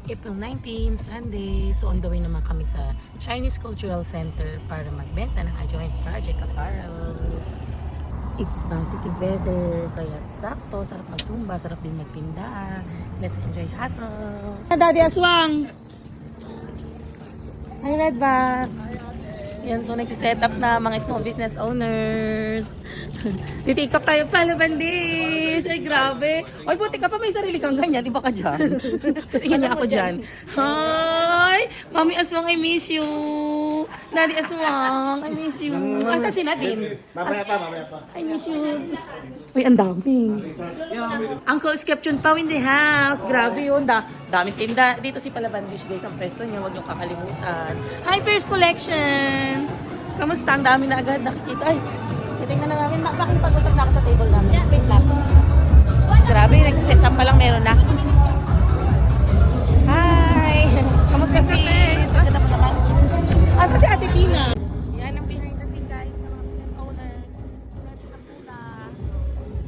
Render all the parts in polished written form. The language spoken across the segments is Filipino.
April 19, Sunday. So on the way naman kami sa Chinese Cultural Center para magbenta ng joint project apparels. It's positive weather, kaya sakto, sarap magsumba, sarap din magtinda. Let's enjoy hustle. Daddy Aswang! Hi Redbox! Yan, so nagsiset up na mga small business owners. Titiktok tayo pala, Bandish! Ay, grabe! Ay, buti ka pa, may sarili kang ganyan. Iba ka dyan. Tingnan niya ako dyan. Hi! Mami Aswang, I miss you! Daddy Aswang, I miss you! Asa si Nadine? Mamaya pa. I miss you! Uy, ang dami. Uncle Skeption Pao in the house. Grabe yun. Daming tinda. Dito si Palabandish, guys. Ang pwesto niya. Huwag niyong kakalimutan. Hi, First Collection! Kamusta? Ang dami na agad nakikita. Ay, tingnan na namin. Bakit pag-usap na ako sa table namin? Wait lang. Grabe, nag-set up pa lang meron na. Hi! Kamusta si... Asa si Ate Tina? Yan ang behind the scene, guys. Ng mga business owners.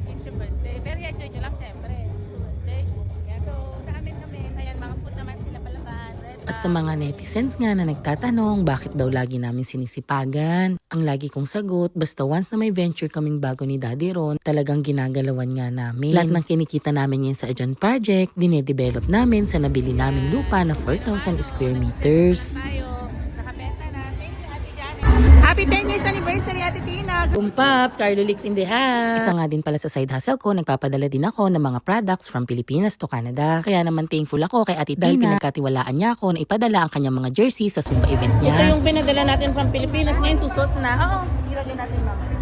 It's your birthday. Very enjoy nyo lang, syempre. Birthday. Yan, so, sa amin kami. Ayan, mga food naman sila palaban. At sa mga netizens nga na nagtatanong bakit daw lagi namin sinisipagan, ang lagi kong sagot, basta once na may venture kaming bago ni Daddy Ron, talagang ginagalawan nga namin. Lahat ng kinikita namin yan sa Ajon Project, dinedevelop namin sa nabili naming lupa na 4,000 square meters. Happy 10 years anniversary, Ate Tina! Kumpaps, Carlo Leaks in the house! Isa nga din pala sa side hustle ko, nagpapadala din ako ng mga products from Pilipinas to Canada. Kaya naman thankful ako kay Ate Tina dahil pinagkatiwalaan niya ako na ipadala ang kanyang mga jersey sa Zumba event niya. Ito yung pinadala natin from Pilipinas, ngayon susot na. Oo, hiragin natin mga.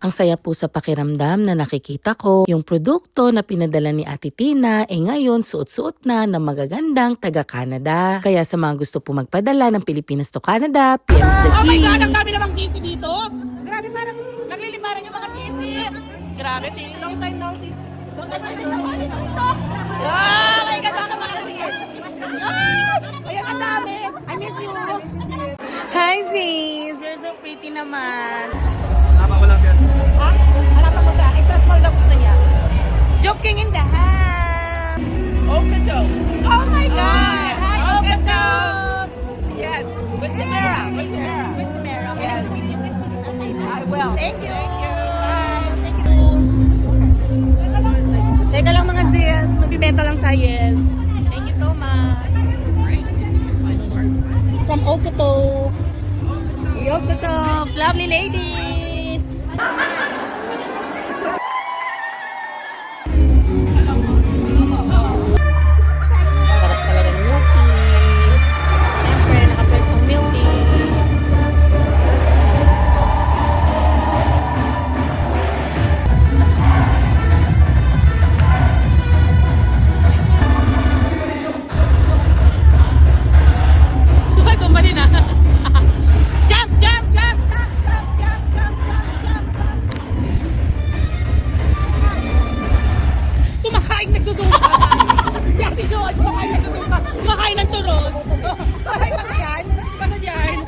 Ang saya po sa pakiramdam na nakikita ko yung produkto na pinadala ni Ate Tina ngayon suot-suot na ng magagandang taga-Canada. Kaya sa mga gusto po magpadala ng Pilipinas to Canada, PM's the key. Oh my God, ang dami namang sisi dito. Grabe, parang naglilimaran yung mga sisi. Grabe, sisi. Long time no sis. Long time no sis. Oh my God, ang mga sisi. Ayan, ang dami. I miss you. Hi sis, you're so pretty naman. Tama ko lang yan. Ha? Hanapan mo sa extra small dogs na niya. Joking in the house. Okajo. Oh my God! Hi, Okajoks! Yes. Good Tamara. Good Tamara. Yes. I will. Thank you. Bye. Thank you. Teka lang mga Zils. Magbibenta lang tayo. Yes. Thank you so much. From Okajoks. Okajoks. Lovely ladies. Sarap talaga ng milk tea. Siyempre, nakapwestong milk tea. Sumba din ah. Jump, jump, jump, jump, jump, jump, jump, jump, jump. Kumakain nagsusuka. Si Ate Joy, kumakain nagsusuka. Kumakain ng turod. Ay, pagod yan. Pagod yan.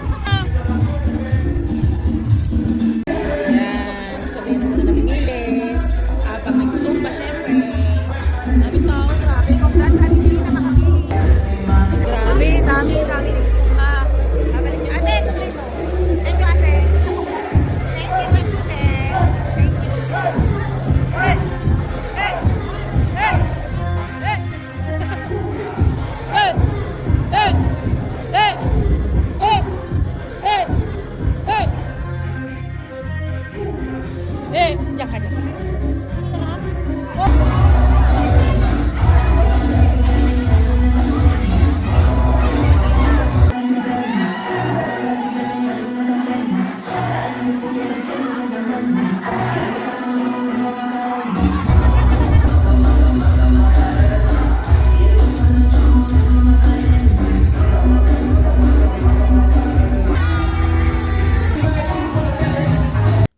Yan. So, meron na namimili. Pag nagsusumba, syempre. Dami tao, grabe. Congrats, Ate Tina, makakili. Grabe, dami nagsusumba. Babalik niyo. Ate, sabay mo. Thank you, Ate. Thank you, Ate. Thank you. Hey! Hey! Hey! Hey! Hey! Hey! Hey! Hey! Hey! Hey! Hey! Diyan ka, diyan ka.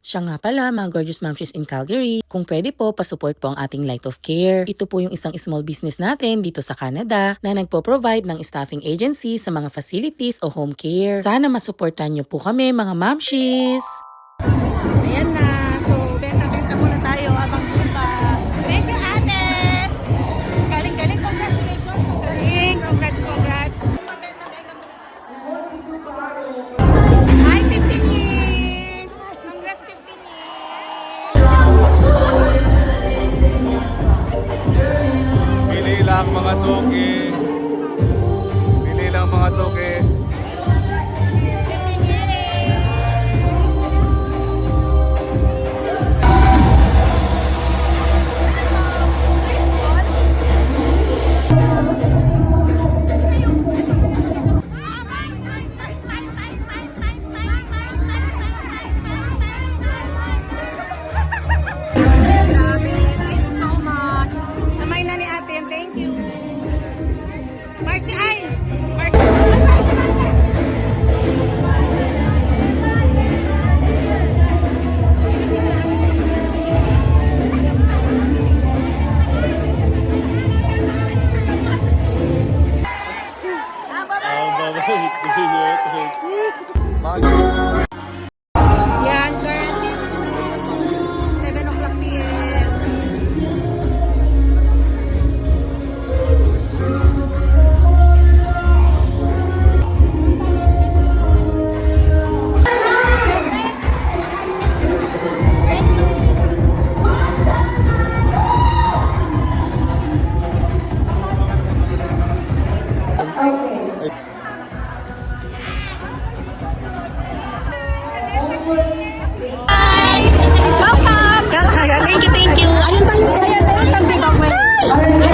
Siya nga pala, mga gorgeous momshies in Calgary. Kung pwede po, pasupport po ang ating Light of Care. Ito po yung isang small business natin dito sa Canada na nagpo-provide ng staffing agency sa mga facilities o home care. Sana masuportan niyo po kami, mga momshies! Ayan na. So, benta-benta muna tayo habang Zumba. Thank you, ate! Galing-galing. Congratulations. Thank mga suki. Pili lang mga suki. Namay na ni ate, thank you. Marcy, ay! Yan, currently 7 o'clock p.m. Thank you, thank you. Ayun tayo. Ayan, ayun giveaway.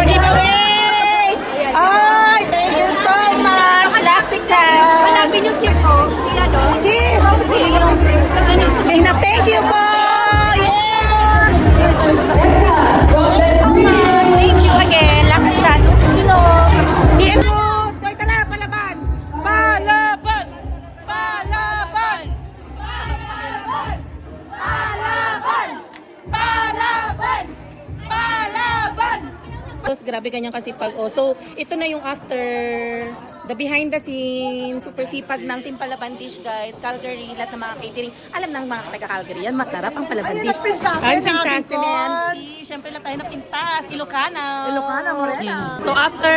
Giveaway! Ay, thank you so much. Relaxing time. Hanapin yung si Rosie. Thank you po. Yeah! Thank you again. Relaxing time. You know. Here po. Toy, tara, palaban. Palaban! Palaban! Palaban! Palaban! Palaban! Palaban! Grabe kanyang kasipag. Oh, so, ito na yung after the behind the scenes, super sipag ng Team Palaban Dish, guys. Calgary, lahat ng mga catering. Alam ng mga taga-Calgary yan, masarap ang Palaban Dish. Ay, pintas na yan. Siyempre lang tayo na pintas. Ilocana. Ilocana, Morena. So, after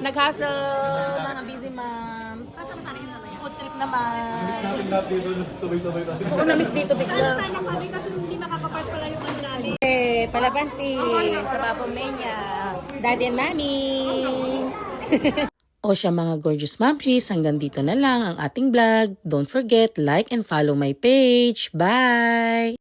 nag-hustle, mga busy moms, food trip naman. Oo, na-miss dito bigla. Sana kami kasi hindi makakapart pala yung ano namin. Palaban Team, sa Babong Menya, Daddy and Mommy. O siya mga gorgeous mommies, hanggang dito na lang ang ating vlog. Don't forget, like and follow my page. Bye!